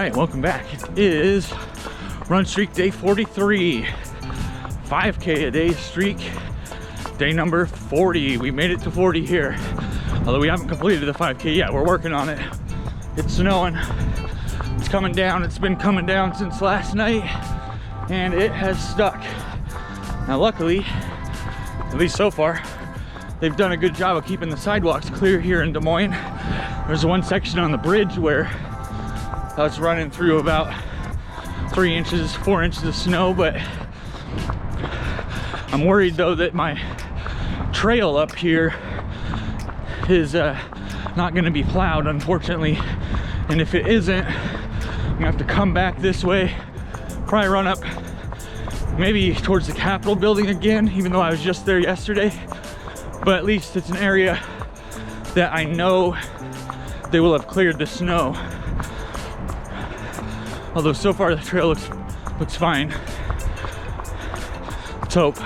right, welcome back. It is run streak day 43, 5K a day streak, day number 40. We made it to 40 here, although we haven't completed the 5K yet. We're working on it. It's snowing, it's coming down. It's been coming down since last night, and it has stuck. Now luckily, at least so far, they've done a good job of keeping the sidewalks clear here in Des Moines. There's one section on the bridge where I was running through about 4 inches of snow, but I'm worried though that my trail up here is not going to be plowed, unfortunately. And if it isn't, I'm gonna have to come back this way, probably run up maybe towards the Capitol building again, even though I was just there yesterday. But at least it's an area that I know they will have cleared the snow. Although so far the trail looks fine. Let's hope.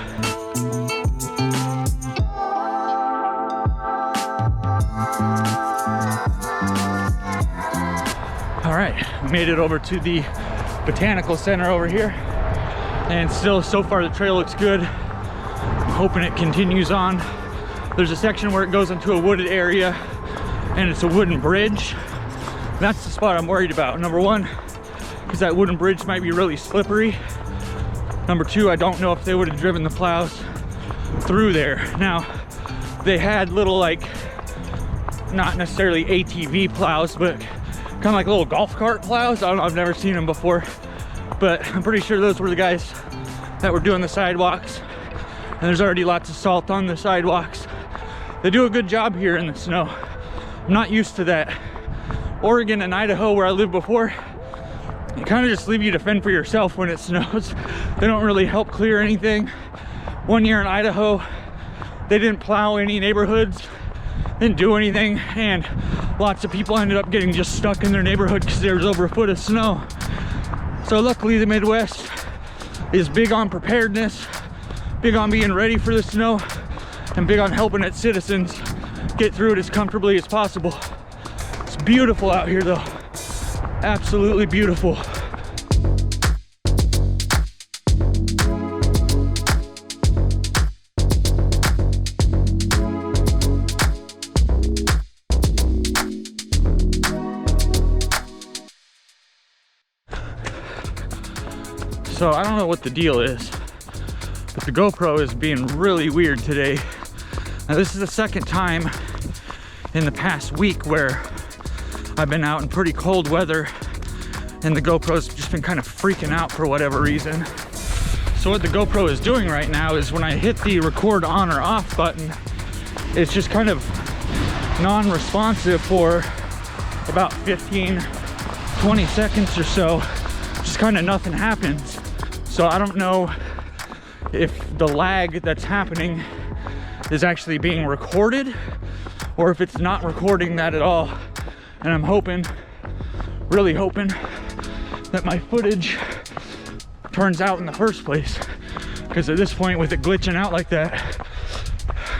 All right, we made it over to the Botanical Center over here, and still so far the trail looks good. I'm hoping it continues on. There's a section where it goes into a wooded area and it's a wooden bridge. That's the spot I'm worried about. Number one, because that wooden bridge might be really slippery. Number two, I don't know if they would have driven the plows through there. Now, they had little, like, not necessarily ATV plows, but kind of like little golf cart plows. I don't know, I've never seen them before, but I'm pretty sure those were the guys that were doing the sidewalks. And there's already lots of salt on the sidewalks. They do a good job here in the snow. I'm not used to that. Oregon and Idaho, where I lived before, they kind of just leave you to fend for yourself when it snows. They don't really help clear anything. One year in Idaho, they didn't plow any neighborhoods, didn't do anything, and lots of people ended up getting just stuck in their neighborhood because there was over a foot of snow. So luckily the Midwest is big on preparedness, big on being ready for the snow, and big on helping its citizens get through it as comfortably as possible. It's beautiful out here though. Absolutely beautiful. So I don't know what the deal is, but the GoPro is being really weird today. Now this is the second time in the past week where I've been out in pretty cold weather and the GoPro's just been kind of freaking out for whatever reason. So what the GoPro is doing right now is when I hit the record on or off button, it's just kind of non-responsive for about 15-20 seconds or so. Just kind of nothing happens. So I don't know if the lag that's happening is actually being recorded or if it's not recording that at all. And I'm hoping, really hoping, that my footage turns out in the first place. Because at this point, with it glitching out like that,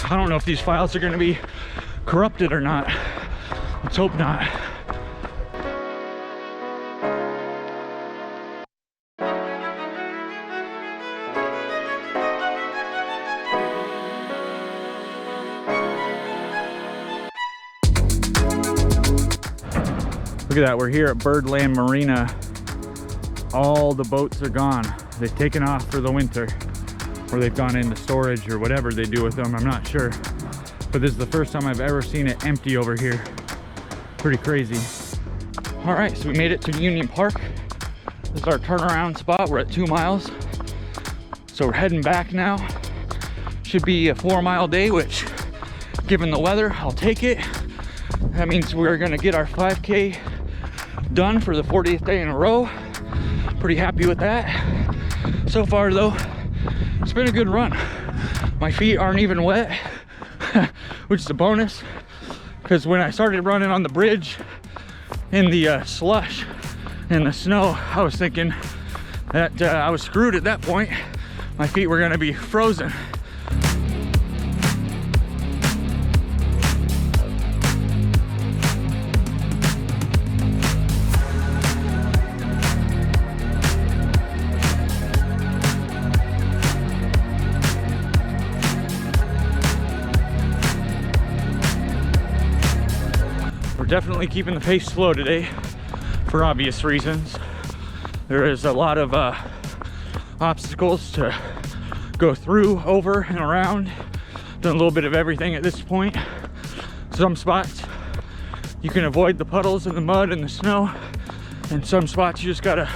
I don't know if these files are going to be corrupted or not. Let's hope not. Look at that, we're here at Birdland Marina. All the boats are gone. They've taken off for the winter, or they've gone into storage or whatever they do with them, I'm not sure. But this is the first time I've ever seen it empty over here. Pretty crazy. All right, so we made it to Union Park. This is our turnaround spot. We're at 2 miles. So we're heading back now. Should be a 4-mile day, which given the weather, I'll take it. That means we're gonna get our 5K done for the 40th day in a row. Pretty happy with that. So far though, it's been a good run. My feet aren't even wet, which is a bonus, because when I started running on the bridge in the slush and the snow, I was thinking that I was screwed at that point. My feet were gonna be frozen. definitely keeping the pace slow today for obvious reasons. There is a lot of obstacles to go through, over and around. Done a little bit of everything at this point. Some spots you can avoid the puddles and the mud and the snow, and some spots you just gotta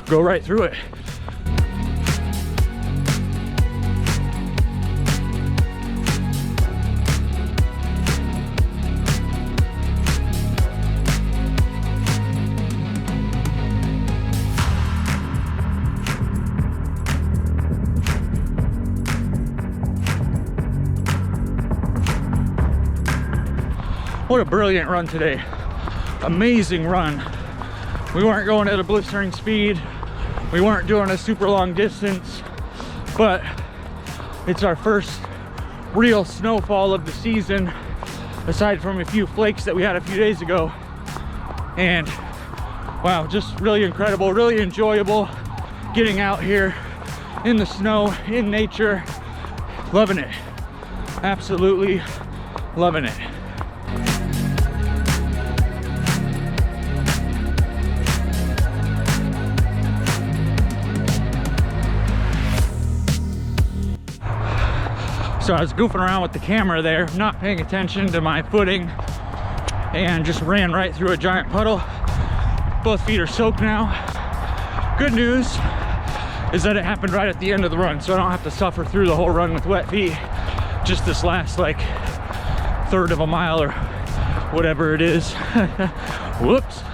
go right through it. What a brilliant run today. Amazing run. We weren't going at a blistering speed. We weren't doing a super long distance, but it's our first real snowfall of the season, aside from a few flakes that we had a few days ago. And wow, just really incredible, really enjoyable getting out here in the snow, in nature. Loving it. Absolutely loving it. So I was goofing around with the camera there, not paying attention to my footing, and just ran right through a giant puddle. Both feet are soaked now. Good news is that it happened right at the end of the run, so I don't have to suffer through the whole run with wet feet. Just this last like third of a mile or whatever it is. Whoops.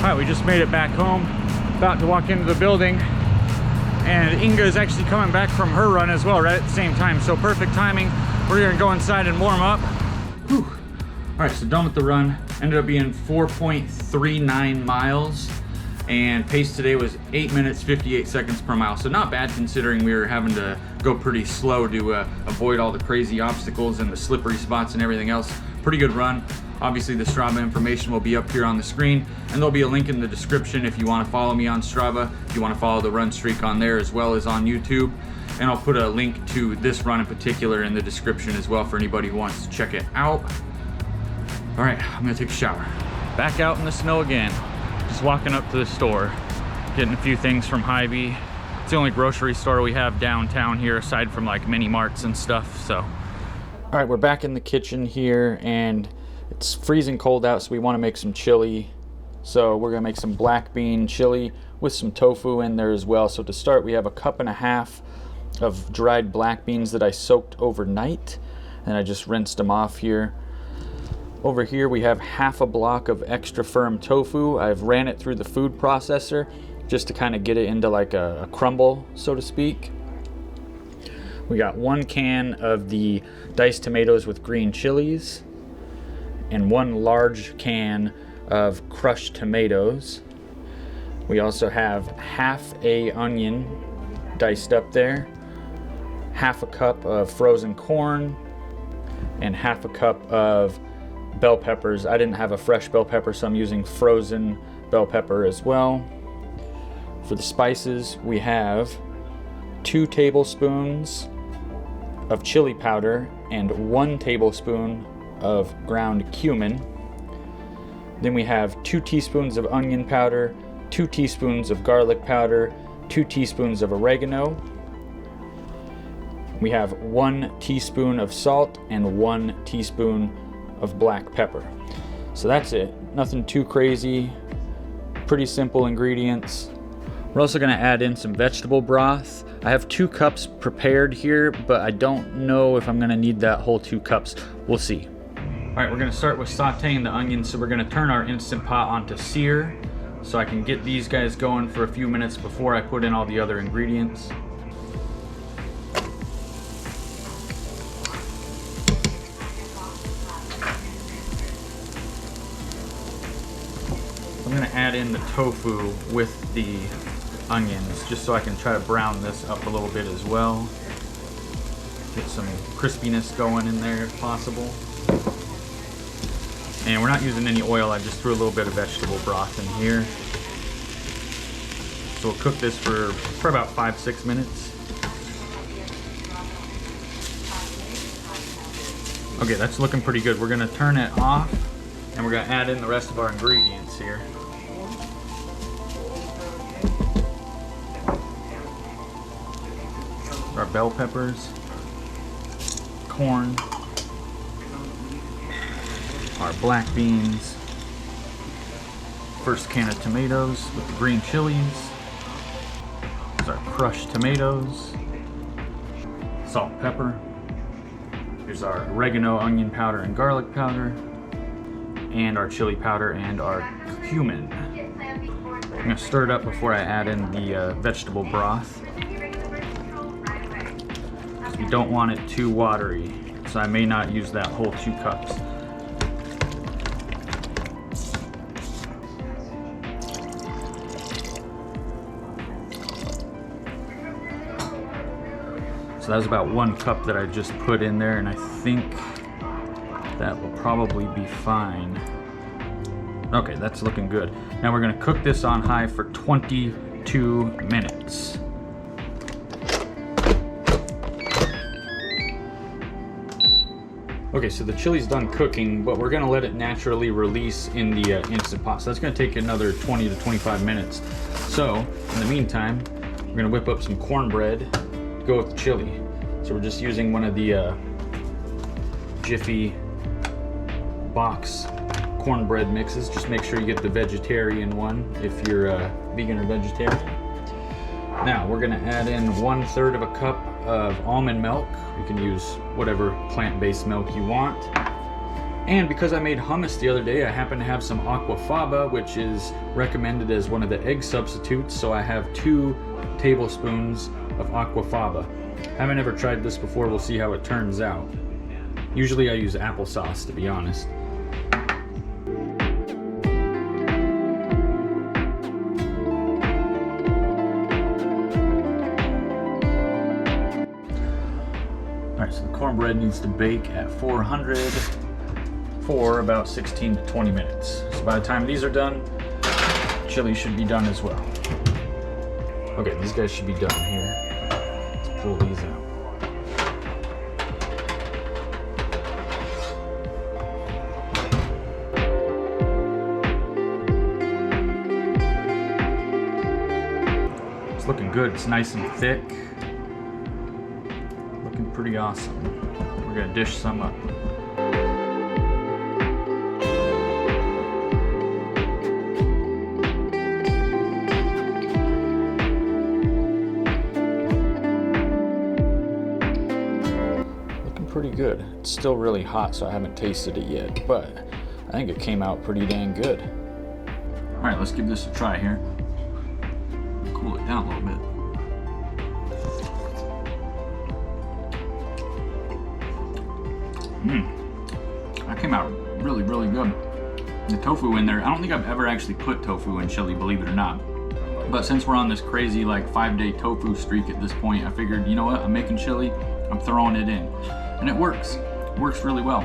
Alright, we just made it back home, about to walk into the building, and Inga is actually coming back from her run as well right at the same time, so perfect timing. We're gonna go inside and warm up. Whew. Alright, so done with the run. Ended up being 4.39 miles, and pace today was 8 minutes 58 seconds per mile, so not bad considering we were having to go pretty slow to avoid all the crazy obstacles and the slippery spots and everything else. Pretty good run. Obviously the Strava information will be up here on the screen, and there'll be a link in the description if you want to follow me on Strava, if you want to follow the run streak on there as well as on YouTube. And I'll put a link to this run in particular in the description as well for anybody who wants to check it out. All right, I'm gonna take a shower. Back out in the snow again. Just walking up to the store, getting a few things from Hy-Vee. It's the only grocery store we have downtown here aside from like mini marts and stuff, so. All right, we're back in the kitchen here, and it's freezing cold out, so we want to make some chili. So we're gonna make some black bean chili with some tofu in there as well. So to start, we have 1.5 cups of dried black beans that I soaked overnight, and I just rinsed them off here. Over here we have 1/2 block of extra firm tofu. I've ran it through the food processor just to kind of get it into like a crumble, so to speak. We got 1 can of the diced tomatoes with green chilies, and 1 large can of crushed tomatoes. We also have 1/2 onion diced up there, 1/2 cup of frozen corn, and 1/2 cup of bell peppers. I didn't have a fresh bell pepper, so I'm using frozen bell pepper as well. For the spices, we have 2 tablespoons of chili powder and 1 tablespoon of ground cumin. Then we have 2 teaspoons of onion powder, 2 teaspoons of garlic powder, 2 teaspoons of oregano. We have 1 teaspoon of salt and 1 teaspoon of black pepper. So that's it. Nothing too crazy. Pretty simple ingredients. We're also going to add in some vegetable broth. I have 2 cups prepared here, but I don't know if I'm going to need that whole 2 cups. We'll see. All right, we're going to start with sauteing the onions. So we're going to turn our Instant Pot onto sear so I can get these guys going for a few minutes before I put in all the other ingredients. I'm going to add in the tofu with the onions, just so I can try to brown this up a little bit as well. Get some crispiness going in there if possible. And we're not using any oil, I just threw a little bit of vegetable broth in here. So we'll cook this for about 5-6 minutes. Okay, that's looking pretty good. We're gonna turn it off and we're gonna add in the rest of our ingredients here. Our bell peppers, corn, our black beans, first can of tomatoes with the green chilies, there's our crushed tomatoes, salt, pepper, here's our oregano, onion powder, and garlic powder, and our chili powder and our cumin. I'm gonna stir it up before I add in the vegetable broth. You don't want it too watery, so I may not use that whole 2 cups. So that was about 1 cup that I just put in there, and I think that will probably be fine. Okay, that's looking good. Now we're gonna cook this on high for 22 minutes. Okay, so the chili's done cooking, but we're gonna let it naturally release in the Instant Pot. So that's gonna take another 20 to 25 minutes. So, in the meantime, we're gonna whip up some cornbread to go with the chili. So we're just using one of the Jiffy box cornbread mixes. Just make sure you get the vegetarian one if you're vegan or vegetarian. Now, we're gonna add in 1/3 of a cup of almond milk. You can use whatever plant-based milk you want. And because I made hummus the other day, I happen to have some aquafaba, which is recommended as one of the egg substitutes, so I have 2 tablespoons of aquafaba. Haven't ever tried this before, we'll see how it turns out. Usually I use applesauce, to be honest. Alright, so the cornbread needs to bake at 400 for about 16 to 20 minutes. So by the time these are done, chili should be done as well. Okay, these guys should be done here. Let's pull these out. It's looking good, it's nice and thick. Looking pretty awesome. We're gonna dish some up. Looking pretty good. It's still really hot, so I haven't tasted it yet, but I think it came out pretty dang good. All right, let's give this a try here. Cool it down a little bit. That came out really, really good. The tofu in there, I don't think I've ever actually put tofu in chili, believe it or not. But since we're on this crazy like 5-day tofu streak at this point, I figured, you know what, I'm making chili, I'm throwing it in. And it works. It works really well.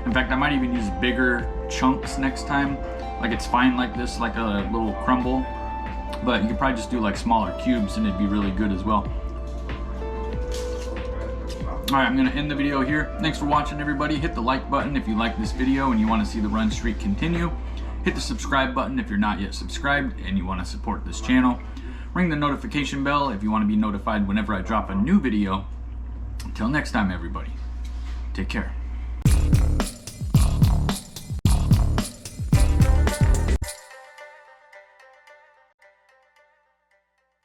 In fact, I might even use bigger chunks next time. Like it's fine like this, like a little crumble. But you could probably just do like smaller cubes and it'd be really good as well. Alright, I'm going to end the video here. Thanks for watching, everybody. Hit the like button if you like this video and you want to see the run streak continue. Hit the subscribe button if you're not yet subscribed and you want to support this channel. Ring the notification bell if you want to be notified whenever I drop a new video. Until next time, everybody. Take care.